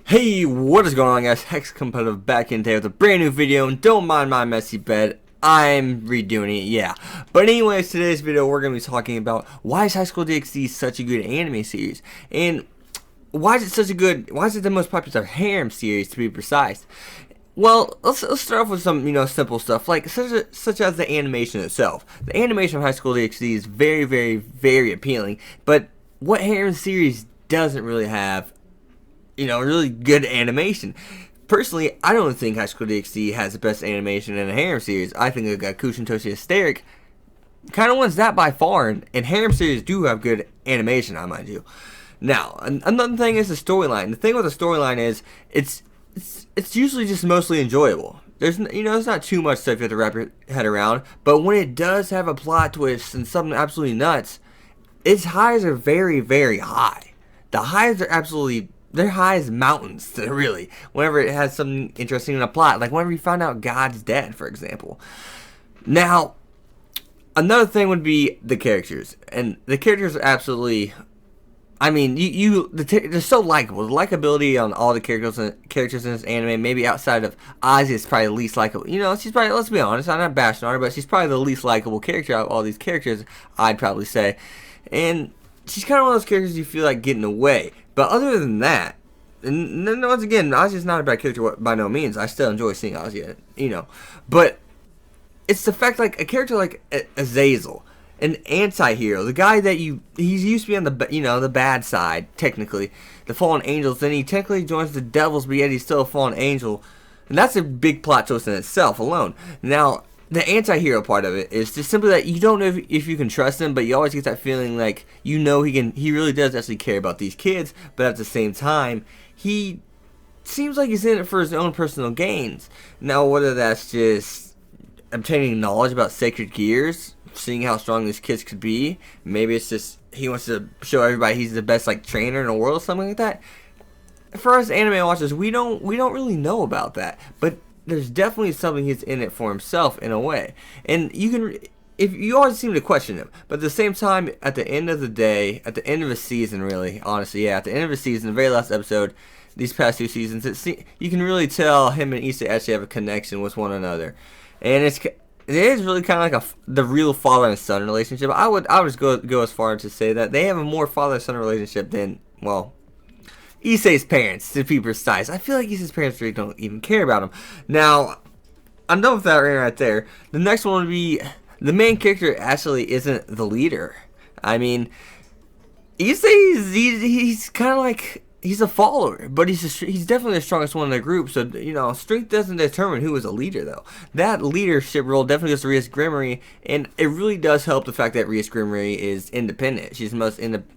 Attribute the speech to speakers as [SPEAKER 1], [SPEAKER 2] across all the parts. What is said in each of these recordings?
[SPEAKER 1] Hey, what is going on, guys? Hex Competitive back in today with a brand new video, and don't mind my messy bed, I'm redoing it, yeah. But anyways, today's video we're going to be talking about why is High School DxD such a good anime series, and why is it the most popular harem series, to be precise. Well, let's start off with some, simple stuff, like such as the animation itself. The animation of High School DxD is very, very, very appealing, but what harem series doesn't really have really good animation? Personally, I don't think High School DxD has the best animation in a harem series. I think the Gakushin Toshi Hysteric kind of wins that by far, and harem series do have good animation, I mind you. Now, another thing is the storyline. The thing with the storyline is it's usually just mostly enjoyable. There's not too much stuff you have to wrap your head around, but when it does have a plot twist and something absolutely nuts, its highs are very, very high. The highs are absolutely, they're high as mountains, really, whenever it has something interesting in a plot. Like whenever you find out God's dead, for example. Now, another thing would be the characters. And the characters are absolutely, they're so likable. The likability on all the characters in this anime, maybe outside of Ozzy, is probably the least likable. She's probably, let's be honest, I'm not bashing on her, but she's probably the least likable character out of all these characters, I'd probably say. And she's kind of one of those characters you feel like getting away. But other than that, and then once again, Ozzy's not a bad character by no means. I still enjoy seeing Ozzy, But it's the fact, like, a character like Azazel, an anti-hero, the guy that he's used to be on the bad side, technically, the fallen angels, then he technically joins the devils, but yet he's still a fallen angel. And that's a big plot twist in itself alone. Now, the anti-hero part of it is just simply that you don't know if you can trust him, but you always get that feeling like he really does actually care about these kids, but at the same time, he seems like he's in it for his own personal gains. Now, whether that's just obtaining knowledge about sacred gears, seeing how strong these kids could be, maybe it's just he wants to show everybody he's the best trainer in the world, something like that. For us anime watchers, we don't really know about that, but there's definitely something he's in it for himself in a way. And you always seem to question him, but at the same time, at the end of the day, at the end of a season, really, honestly, yeah, at the end of a season, the very last episode, these past two seasons, you can really tell him and Issa actually have a connection with one another. And it is really kind of like the real father and son relationship. I would just go as far as to say that they have a more father-son relationship than, well, Issei's parents, to be precise. I feel like Issei's parents really don't even care about him. Now, I'm done with that right there. The next one would be, the main character actually isn't the leader. I mean, Issei, he's kind of like, he's a follower, but he's definitely the strongest one in the group. So, strength doesn't determine who is a leader, though. That leadership role definitely goes to Rias Grimmery, and it really does help the fact that Rias Grimmery is independent. She's the most independent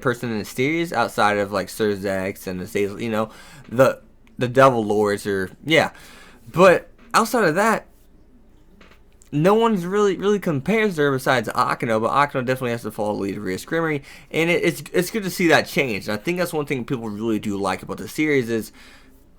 [SPEAKER 1] person in the series, outside of like Sir Zax and the Devil Lords, but outside of that, no one's really compares to her besides Akeno, but Akeno definitely has to follow the lead of Rias Grimmery, and it's good to see that change. And I think that's one thing people really do like about the series is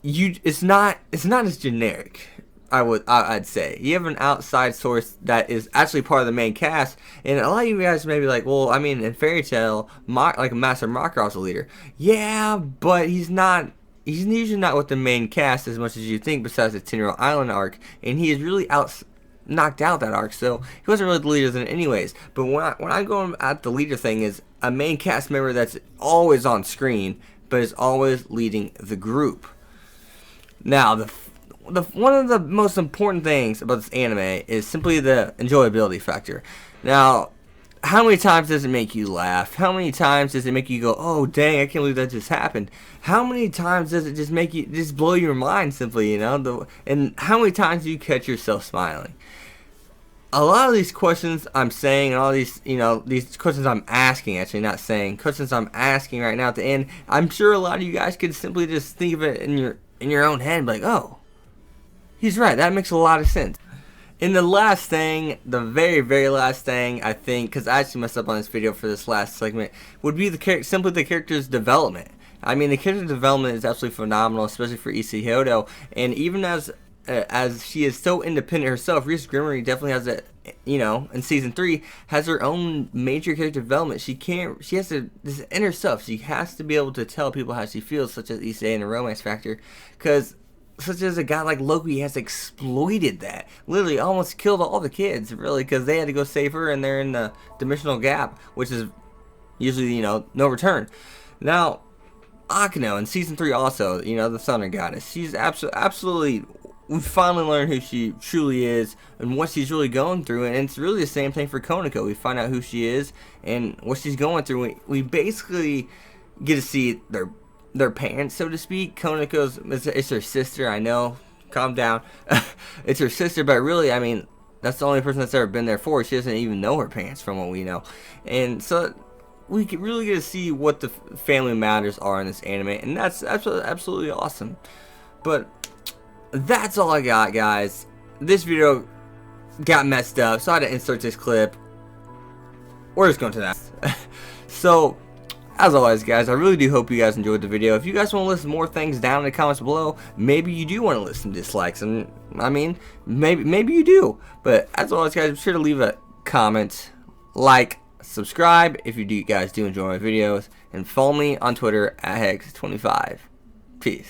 [SPEAKER 1] it's not as generic. I'd say you have an outside source that is actually part of the main cast, and a lot of you guys may be like, well, I mean, in Fairy Tail, Master Makarov's a leader, yeah, but he's usually not with the main cast as much as you think. Besides the Tenryou Island arc, and he is really knocked out that arc, so he wasn't really the leader then, anyways. But when I go at the leader thing, is a main cast member that's always on screen, but is always leading the group. Now, one of the most important things about this anime is simply the enjoyability factor. Now, how many times does it make you laugh? How many times does it make you go, oh dang, I can't believe that just happened? How many times does it just make you blow your mind simply, and how many times do you catch yourself smiling? A lot of these questions I'm saying, and all these, these questions I'm asking, actually not saying, questions I'm asking right now at the end, I'm sure a lot of you guys could simply just think of it in your own head and be like, oh, he's right, that makes a lot of sense. And the last thing, the very, very last thing, I think, because I actually messed up on this video for this last segment, would be simply the character's development. I mean, the character development is absolutely phenomenal, especially for Issei Hyodo, and even as she is so independent herself, Rias Grimmery definitely has you know, in season 3, has her own major character development. She has to, this inner stuff. She has to be able to tell people how she feels, such as Issei and the romance factor, because such as a guy like Loki has exploited that. Literally almost killed all the kids, really, because they had to go save her, and they're in the dimensional gap, which is usually, you know, no return. Now, Akeno in season 3 also, you know, the Thunder Goddess. She's absolutely, we finally learned who she truly is and what she's really going through, and it's really the same thing for Konako. We find out who she is and what she's going through. We basically get to see their parents, so to speak. Konako's, it's her sister, I know. Calm down. It's her sister, but really, I mean, that's the only person that's ever been there for her. She doesn't even know her parents, from what we know. And so we can really get to see what the family matters are in this anime, and that's absolutely awesome. But that's all I got, guys. This video got messed up, so I had to insert this clip. We're just going to that. So, as always, guys, I really do hope you guys enjoyed the video. If you guys want to list more things down in the comments below, maybe you do want to list some dislikes, and I mean, maybe you do. But as always, guys, be sure to leave a comment, like, subscribe if you guys do enjoy my videos, and follow me on Twitter at Hex25. Peace.